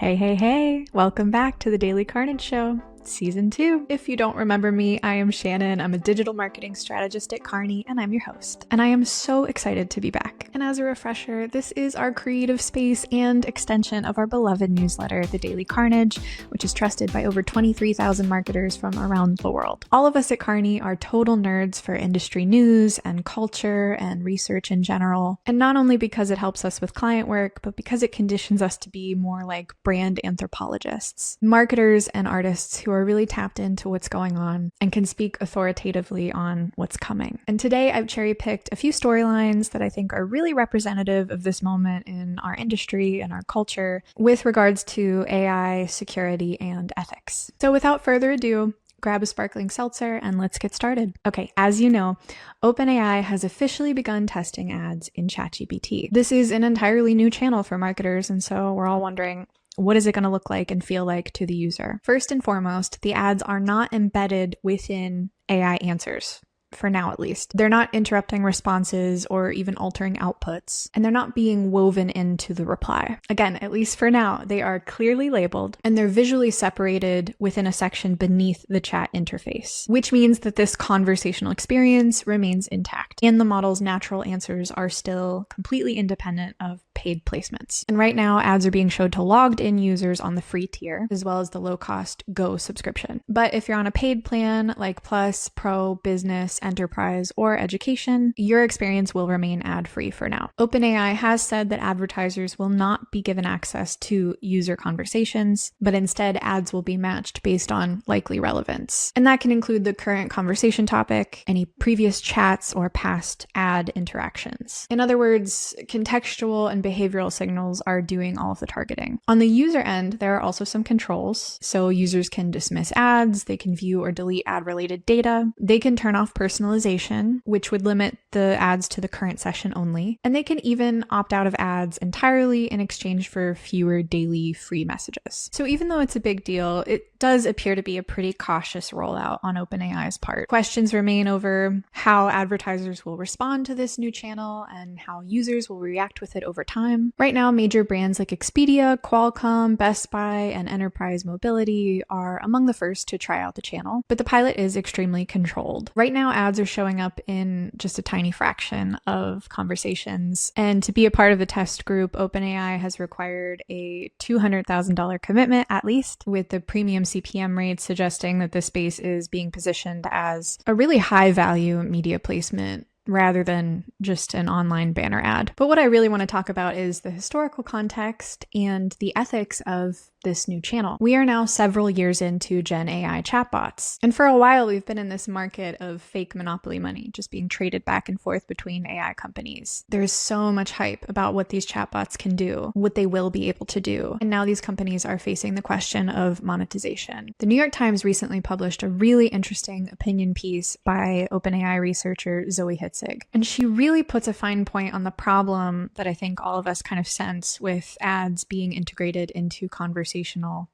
Hey, hey, hey! Welcome back to the Daily Carnage Show, Season 2. If you don't remember me, I am Shannon. I'm a digital marketing strategist at Carney, and I'm your host. And I am so excited to be back. And as a refresher, this is our creative space and extension of our beloved newsletter, The Daily Carnage, which is trusted by over 23,000 marketers from around the world. All of us at Carney are total nerds for industry news and culture and research in general. And not only because it helps us with client work, but because it conditions us to be more like brand anthropologists, marketers and artists who are really tapped into what's going on and can speak authoritatively on what's coming. And today I've cherry-picked a few storylines that I think are really representative of this moment in our industry and our culture with regards to AI, security, and ethics. So without further ado, grab a sparkling seltzer and let's get started. Okay, as you know, OpenAI has officially begun testing ads in ChatGPT. This is an entirely new channel for marketers, and so we're all wondering, what is it going to look like and feel like to the user? First and foremost, the ads are not embedded within AI answers. For now, at least. They're not interrupting responses or even altering outputs, and they're not being woven into the reply. Again, at least for now, they are clearly labeled and they're visually separated within a section beneath the chat interface, which means that this conversational experience remains intact and the model's natural answers are still completely independent of paid placements. And right now, ads are being showed to logged in users on the free tier, as well as the low-cost Go subscription. But if you're on a paid plan like Plus, Pro, Business, Enterprise, or Education, your experience will remain ad-free for now. OpenAI has said that advertisers will not be given access to user conversations, but instead ads will be matched based on likely relevance. And that can include the current conversation topic, any previous chats, or past ad interactions. In other words, contextual and behavioral signals are doing all of the targeting. On the user end, there are also some controls. So users can dismiss ads, they can view or delete ad-related data, they can turn off personalization, which would limit the ads to the current session only, and they can even opt out of ads entirely in exchange for fewer daily free messages. So even though it's a big deal, it does appear to be a pretty cautious rollout on OpenAI's part. Questions remain over how advertisers will respond to this new channel and how users will react with it over time. Right now, major brands like Expedia, Qualcomm, Best Buy, and Enterprise Mobility are among the first to try out the channel, but the pilot is extremely controlled. Right now, ads are showing up in just a tiny fraction of conversations, and to be a part of the test group, OpenAI has required a $200,000 commitment at least, with the premium CPM rates suggesting that this space is being positioned as a really high value media placement rather than just an online banner ad. But what I really want to talk about is the historical context and the ethics of this new channel. We are now several years into Gen AI chatbots, and for a while we've been in this market of fake monopoly money just being traded back and forth between AI companies. There's so much hype about what these chatbots can do, what they will be able to do, and now these companies are facing the question of monetization. The New York Times recently published a really interesting opinion piece by OpenAI researcher Zoe Hitzig, and she really puts a fine point on the problem that I think all of us kind of sense with ads being integrated into conversational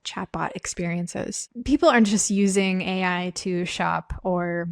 chatbot experiences. People aren't just using AI to shop or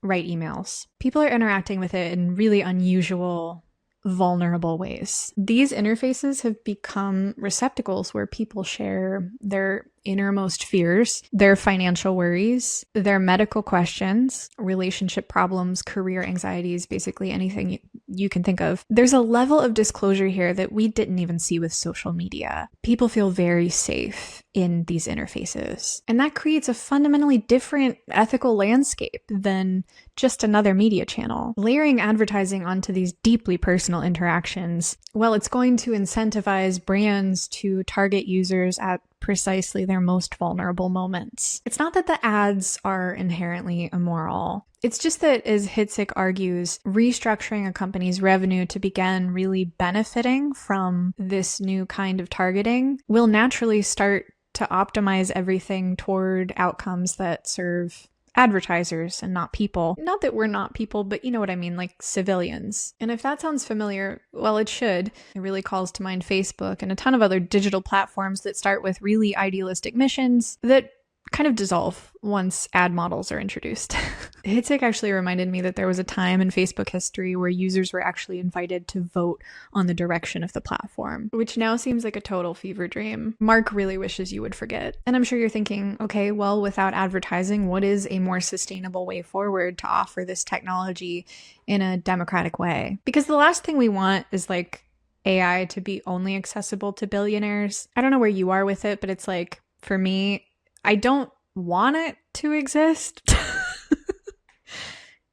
write emails. People are interacting with it in really unusual, vulnerable ways. These interfaces have become receptacles where people share their innermost fears, their financial worries, their medical questions, relationship problems, career anxieties, basically anything you can think of. There's a level of disclosure here that we didn't even see with social media. People feel very safe in these interfaces, and that creates a fundamentally different ethical landscape than just another media channel. Layering advertising onto these deeply personal interactions, well, it's going to incentivize brands to target users at precisely their most vulnerable moments. It's not that the ads are inherently immoral. It's just that, as Hitzig argues, restructuring a company's revenue to begin really benefiting from this new kind of targeting will naturally start to optimize everything toward outcomes that serve advertisers and not people. Not that we're not people, but you know what I mean, like civilians. And if that sounds familiar, well, it should. It really calls to mind Facebook and a ton of other digital platforms that start with really idealistic missions that kind of dissolve once ad models are introduced. Hitzig actually reminded me that there was a time in Facebook history where users were actually invited to vote on the direction of the platform, which now seems like a total fever dream. Mark really wishes you would forget. And I'm sure you're thinking, okay, well, without advertising, what is a more sustainable way forward to offer this technology in a democratic way? Because the last thing we want is like AI to be only accessible to billionaires. I don't know where you are with it, but it's like, for me, I don't want it to exist,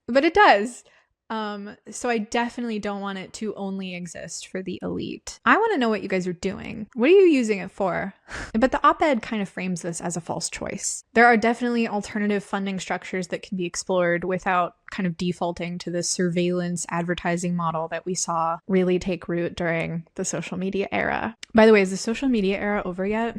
but it does. So I definitely don't want it to only exist for the elite. I want to know what you guys are doing. What are you using it for? But the op-ed kind of frames this as a false choice. There are definitely alternative funding structures that can be explored without kind of defaulting to the surveillance advertising model that we saw really take root during the social media era. By the way, is the social media era over yet?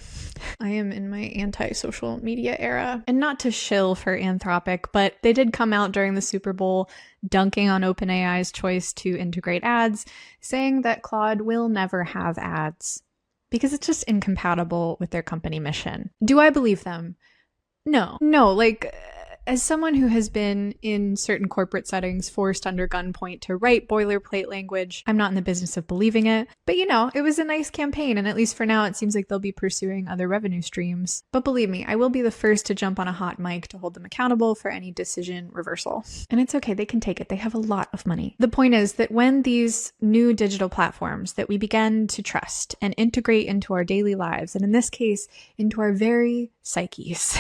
I am in my anti-social media era. And not to shill for Anthropic, but they did come out during the Super Bowl dunking on OpenAI's choice to integrate ads, saying that Claude will never have ads because it's just incompatible with their company mission. Do I believe them? No, like, as someone who has been in certain corporate settings forced under gunpoint to write boilerplate language, I'm not in the business of believing it. But you know, it was a nice campaign, and at least for now, it seems like they'll be pursuing other revenue streams. But believe me, I will be the first to jump on a hot mic to hold them accountable for any decision reversal. And it's okay, they can take it. They have a lot of money. The point is that when these new digital platforms that we begin to trust and integrate into our daily lives, and in this case, into our very psyches,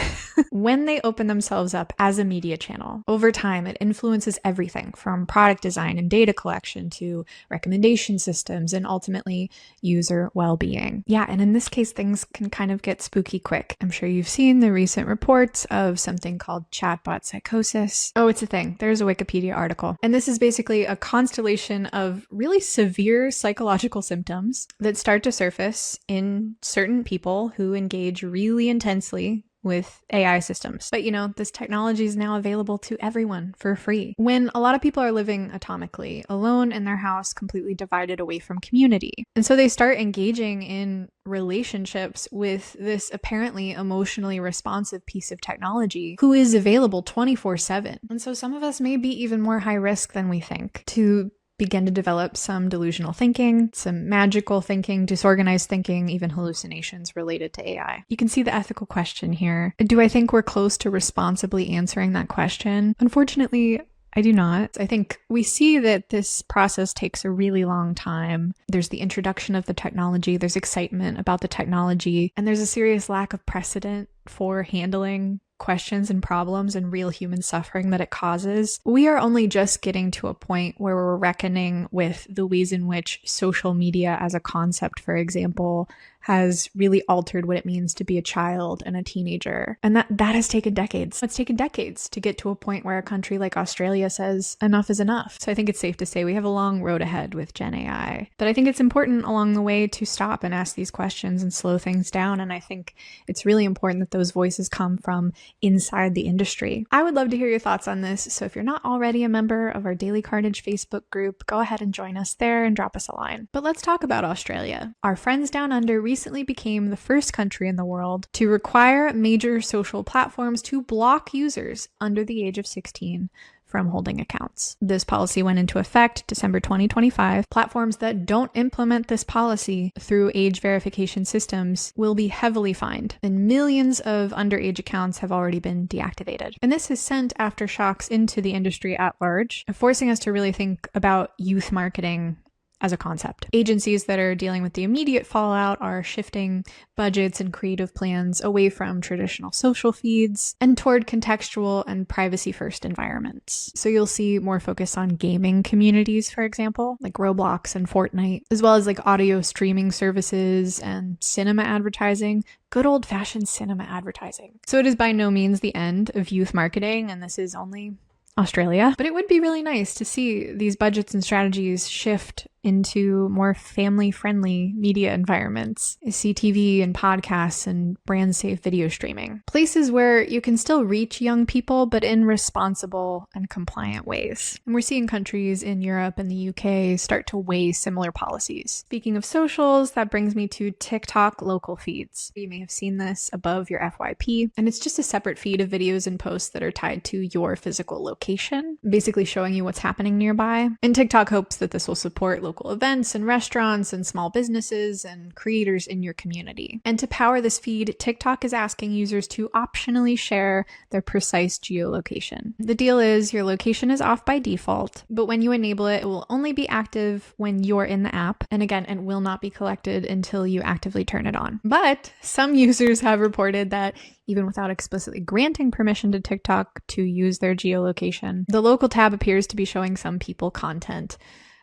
when they open themselves up as a media channel, over time, it influences everything from product design and data collection to recommendation systems and ultimately user well-being. Yeah, and in this case, things can kind of get spooky quick. I'm sure you've seen the recent reports of something called chatbot psychosis. Oh, it's a thing. There's a Wikipedia article. And this is basically a constellation of really severe psychological symptoms that start to surface in certain people who engage really intensely with AI systems. But you know, this technology is now available to everyone for free. When a lot of people are living atomically, alone in their house, completely divided away from community. And so they start engaging in relationships with this apparently emotionally responsive piece of technology who is available 24/7. And so some of us may be even more high risk than we think to begin to develop some delusional thinking, some magical thinking, disorganized thinking, even hallucinations related to AI. You can see the ethical question here. Do I think we're close to responsibly answering that question? Unfortunately, I do not. I think we see that this process takes a really long time. There's the introduction of the technology, there's excitement about the technology, and there's a serious lack of precedent for handling questions and problems and real human suffering that it causes. We are only just getting to a point where we're reckoning with the ways in which social media as a concept, for example, has really altered what it means to be a child and a teenager. And that has taken decades. It's taken decades to get to a point where a country like Australia says enough is enough. So I think it's safe to say we have a long road ahead with Gen AI. But I think it's important along the way to stop and ask these questions and slow things down. And I think it's really important that those voices come from inside the industry. I would love to hear your thoughts on this. So if you're not already a member of our Daily Carnage Facebook group, go ahead and join us there and drop us a line. But let's talk about Australia. Our friends down under recently became the first country in the world to require major social platforms to block users under the age of 16 from holding accounts. This policy went into effect December 2025. Platforms that don't implement this policy through age verification systems will be heavily fined, and millions of underage accounts have already been deactivated. And this has sent aftershocks into the industry at large, forcing us to really think about youth marketing as a concept. Agencies that are dealing with the immediate fallout are shifting budgets and creative plans away from traditional social feeds and toward contextual and privacy-first environments. So you'll see more focus on gaming communities, for example, like Roblox and Fortnite, as well as like audio streaming services and cinema advertising. Good old-fashioned cinema advertising. So it is by no means the end of youth marketing, and this is only Australia, but it would be really nice to see these budgets and strategies shift into more family-friendly media environments, CTV and podcasts and brand-safe video streaming. Places where you can still reach young people, but in responsible and compliant ways. And we're seeing countries in Europe and the UK start to weigh similar policies. Speaking of socials, that brings me to TikTok local feeds. You may have seen this above your FYP, and it's just a separate feed of videos and posts that are tied to your physical location, basically showing you what's happening nearby. And TikTok hopes that this will support local events and restaurants and small businesses and creators in your community. And to power this feed, TikTok is asking users to optionally share their precise geolocation. The deal is your location is off by default, but when you enable it, it will only be active when you're in the app, and again, it will not be collected until you actively turn it on. But some users have reported that even without explicitly granting permission to TikTok to use their geolocation, the local tab appears to be showing some people content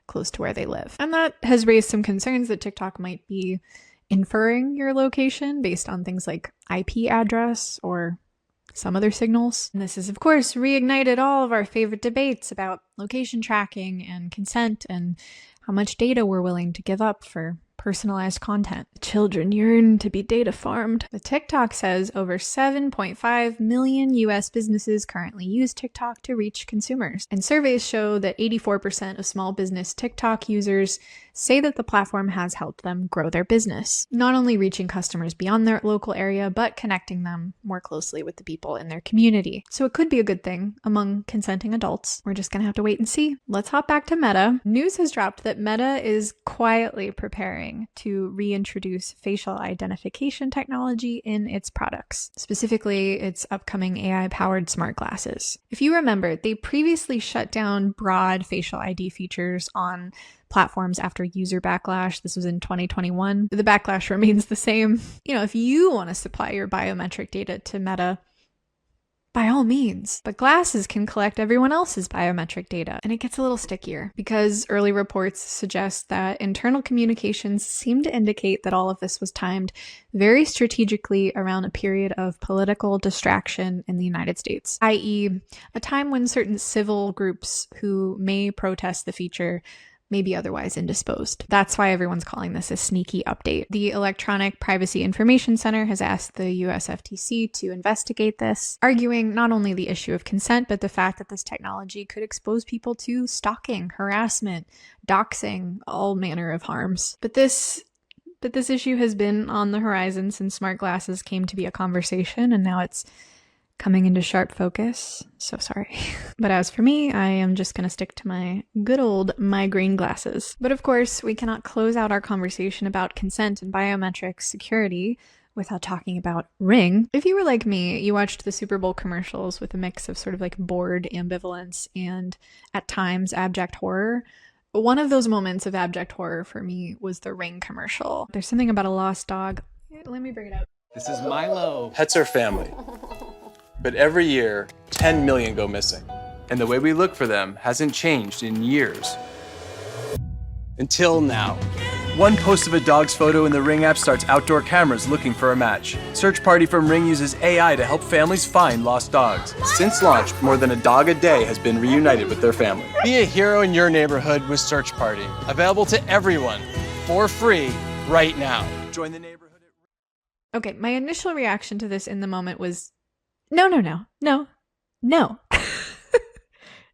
close to where they live. And that has raised some concerns that TikTok might be inferring your location based on things like IP address or some other signals. And this has, of course, reignited all of our favorite debates about location tracking and consent and how much data we're willing to give up for personalized content. Children yearn to be data farmed. The TikTok says over 7.5 million US businesses currently use TikTok to reach consumers. And surveys show that 84% of small business TikTok users say that the platform has helped them grow their business, not only reaching customers beyond their local area, but connecting them more closely with the people in their community. So it could be a good thing among consenting adults. We're just gonna have to wait and see. Let's hop back to Meta. News has dropped that Meta is quietly preparing to reintroduce facial identification technology in its products, specifically its upcoming AI-powered smart glasses. If you remember, they previously shut down broad facial ID features on platforms after user backlash. This was in 2021. The backlash remains the same. If you want to supply your biometric data to Meta, by all means, but glasses can collect everyone else's biometric data, and it gets a little stickier because early reports suggest that internal communications seem to indicate that all of this was timed very strategically around a period of political distraction in the United States, i.e., a time when certain civil groups who may protest the feature may be otherwise indisposed. That's why everyone's calling this a sneaky update. The Electronic Privacy Information Center has asked the US FTC to investigate this, arguing not only the issue of consent, but the fact that this technology could expose people to stalking, harassment, doxing, all manner of harms. But this issue has been on the horizon since smart glasses came to be a conversation, and now it's coming into sharp focus. So sorry. But as for me, I am just going to stick to my good old migraine glasses. But of course, we cannot close out our conversation about consent and biometric security without talking about Ring. If you were like me, you watched the Super Bowl commercials with a mix of sort of like bored ambivalence and at times abject horror. One of those moments of abject horror for me was the Ring commercial. There's something about a lost dog. Let me bring it up. This is Milo. Pets are family. But every year, 10 million go missing. And the way we look for them hasn't changed in years. Until now. One post of a dog's photo in the Ring app starts outdoor cameras looking for a match. Search Party from Ring uses AI to help families find lost dogs. Since launch, more than a dog a day has been reunited with their family. Be a hero in your neighborhood with Search Party. Available to everyone for free right now. Join the neighborhood at... Okay, my initial reaction to this in the moment was, no.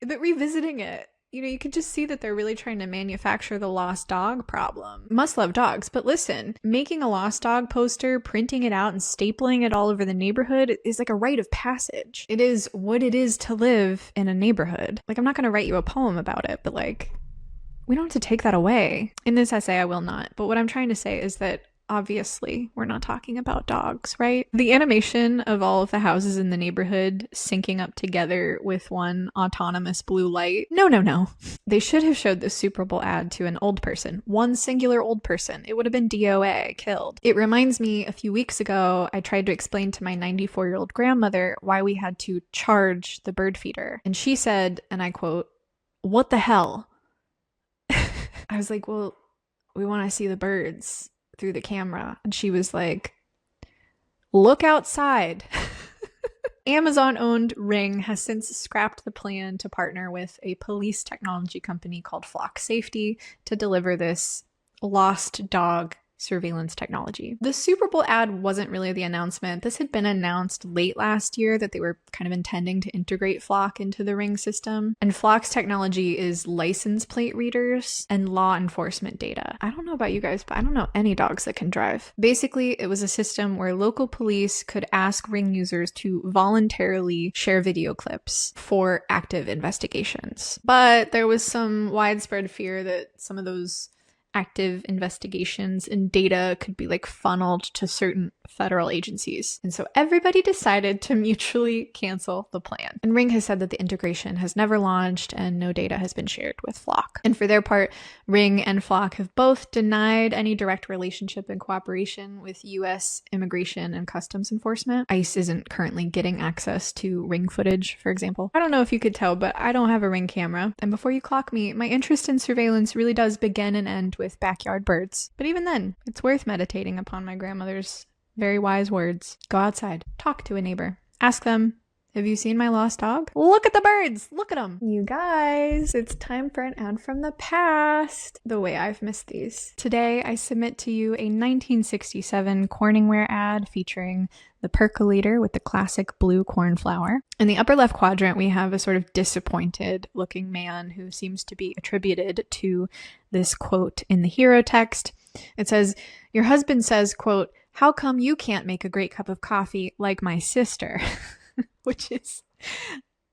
But revisiting it, you can just see that they're really trying to manufacture the lost dog problem. Must love dogs, but listen, making a lost dog poster, printing it out and stapling it all over the neighborhood is like a rite of passage. It is what it is to live in a neighborhood. Like, I'm not going to write you a poem about it, but like, we don't have to take that away. In this essay, I will not. But what I'm trying to say is that obviously, we're not talking about dogs, right? The animation of all of the houses in the neighborhood syncing up together with one autonomous blue light. No. They should have showed this Super Bowl ad to an old person, one singular old person. It would have been DOA, killed. It reminds me, a few weeks ago, I tried to explain to my 94-year-old grandmother why we had to charge the bird feeder. And she said, and I quote, "What the hell?" I was like, well, we want to see the birds through the camera. And she was like, look outside. Amazon-owned Ring has since scrapped the plan to partner with a police technology company called Flock Safety to deliver this lost dog surveillance technology. The Super Bowl ad wasn't really the announcement. This had been announced late last year that they were kind of intending to integrate Flock into the Ring system. And Flock's technology is license plate readers and law enforcement data. I don't know about you guys, but I don't know any dogs that can drive. Basically, it was a system where local police could ask Ring users to voluntarily share video clips for active investigations. But there was some widespread fear that some of those active investigations and data could be like funneled to certain federal agencies. And so everybody decided to mutually cancel the plan. And Ring has said that the integration has never launched and no data has been shared with Flock. And for their part, Ring and Flock have both denied any direct relationship and cooperation with US Immigration and Customs Enforcement. ICE isn't currently getting access to Ring footage, for example. I don't know if you could tell, but I don't have a Ring camera. And before you clock me, my interest in surveillance really does begin and end with backyard birds. But even then, it's worth meditating upon my grandmother's very wise words. Go outside, talk to a neighbor, ask them, have you seen my lost dog? Look at the birds, look at them. You guys, it's time for an ad from the past. The way I've missed these. Today, I submit to you a 1967 Corningware ad featuring the percolator with the classic blue cornflower. In the upper left quadrant, we have a sort of disappointed looking man who seems to be attributed to this quote in the hero text. It says, your husband says, quote, how come you can't make a great cup of coffee like my sister? Which is,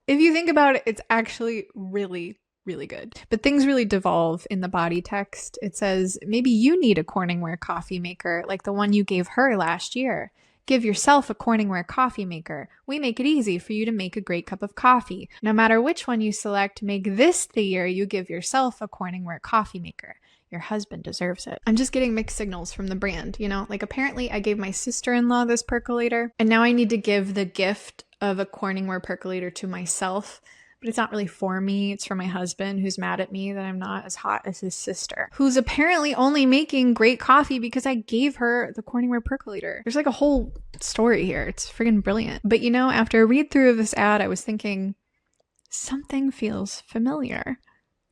if you think about it, it's actually really good. But things really devolve in the body text. It says, maybe you need a Corningware coffee maker like the one you gave her last year. Give yourself a Corningware coffee maker. We make it easy for you to make a great cup of coffee. No matter which one you select, make this the year you give yourself a Corningware coffee maker. Your husband deserves it. I'm just getting mixed signals from the brand, you know? Like apparently I gave my sister-in-law this percolator and now I need to give the gift of a Corningware percolator to myself. But it's not really for me. It's for my husband who's mad at me that I'm not as hot as his sister, who's apparently only making great coffee because I gave her the Corningware percolator. There's like a whole story here. It's friggin' brilliant. But you know, after a read through of this ad, I was thinking something feels familiar.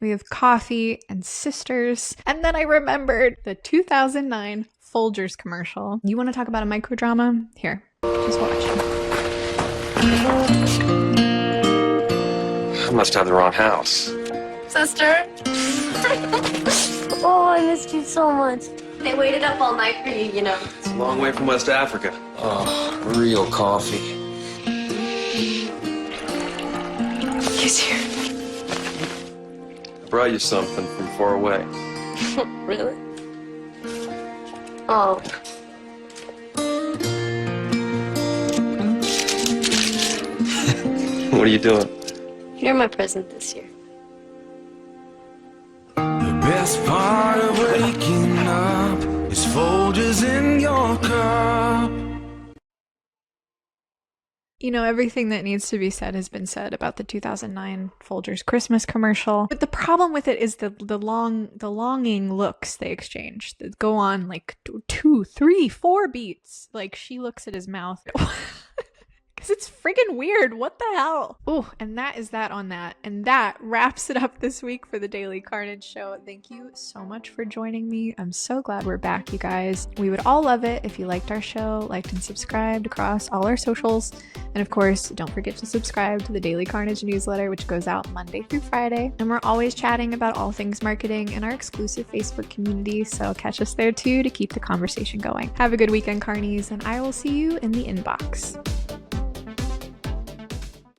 We have coffee and sisters. And then I remembered the 2009 Folgers commercial. You want to talk about a microdrama? Here, just watch. I must have the wrong house. Sister? Oh, I missed you so much. They waited up all night for you, you know. It's a long way from West Africa. Oh, real coffee. He's here. I brought you something from far away. Really? Oh. What are you doing? You're my present this year. The best part of waking up is Folgers in your cup. You know, everything that needs to be said has been said about the 2009 Folgers Christmas commercial. But the problem with it is the longing looks they exchange that go on like 2, 3, 4 beats. Like she looks at his mouth. Because it's friggin' weird. What the hell? Oh, and that is that on that. And that wraps it up this week for the Daily Carnage Show. Thank you so much for joining me. I'm so glad we're back, you guys. We would all love it if you liked our show, liked and subscribed across all our socials. And of course, don't forget to subscribe to the Daily Carnage newsletter, which goes out Monday through Friday. And we're always chatting about all things marketing in our exclusive Facebook community. So catch us there too to keep the conversation going. Have a good weekend, Carnies, and I will see you in the inbox.